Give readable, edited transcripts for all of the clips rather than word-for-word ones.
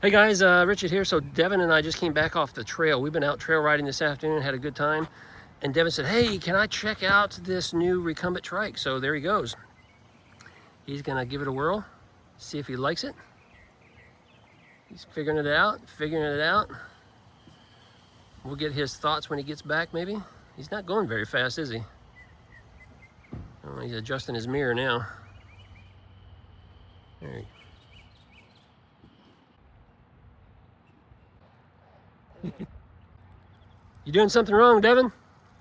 Hey guys, Richard here. So Devin and I just came back off the trail. We've been out trail riding this afternoon, had a good time. And Devin said, hey, can I check out this new Recumbent trike? So there he goes. He's gonna give it a whirl, see if he likes it. He's figuring it out. We'll get his thoughts when he gets back, maybe. He's not going very fast, is he? Oh, he's adjusting his mirror now. There he You doing something wrong, Devin?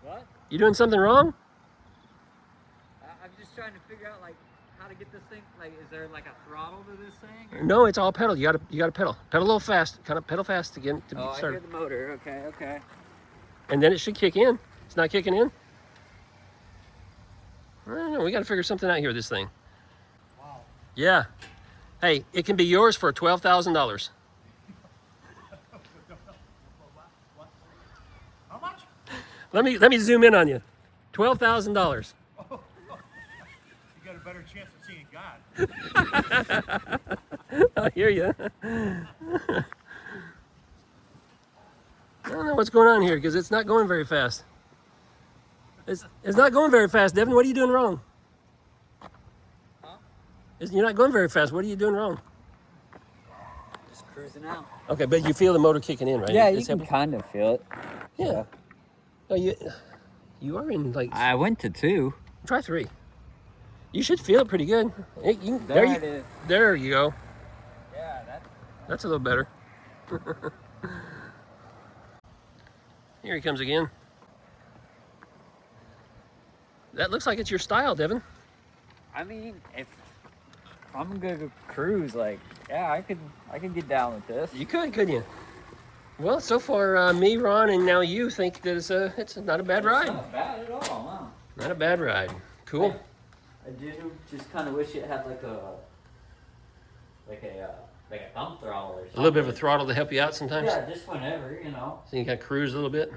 What? You doing something wrong? I'm just trying to figure out like how to get this thing. Like, is there like a throttle to this thing? No, it's all pedal. You gotta pedal. Pedal a little fast. Kind of pedal fast again to Oh, start. I hear the motor. Okay. And then it should kick in. It's not kicking in. I don't know. We gotta figure something out here with this thing. Wow. Yeah. Hey, it can be yours for $12,000. How much? Let me zoom in on you. $12,000. You got a better chance of seeing God. I hear you. I don't know what's going on here because it's not going very fast. It's not going very fast, Devin. What are you doing wrong? Huh? You're not going very fast. What are you doing wrong? Just cruising out. Okay, but you feel the motor kicking in, right? Yeah, It's you can kind of feel it. Yeah. Oh, you are in like. I went to 2. Try 3. You should feel it pretty good. Hey, There it is. There you go. Yeah, That's a little better. Here he comes again. That looks like it's your style, Devin. I mean, if I'm gonna cruise, like, yeah, I could get down with this. You could, couldn't you? Well, so far, me, Ron, and now you think that it's not a bad ride. It's not bad at all, huh? Not a bad ride. Cool. I do just kind of wish it had like a thumb throttle or something. A little bit of a throttle to help you out sometimes. Yeah, just whenever, So you can kind of cruise a little bit.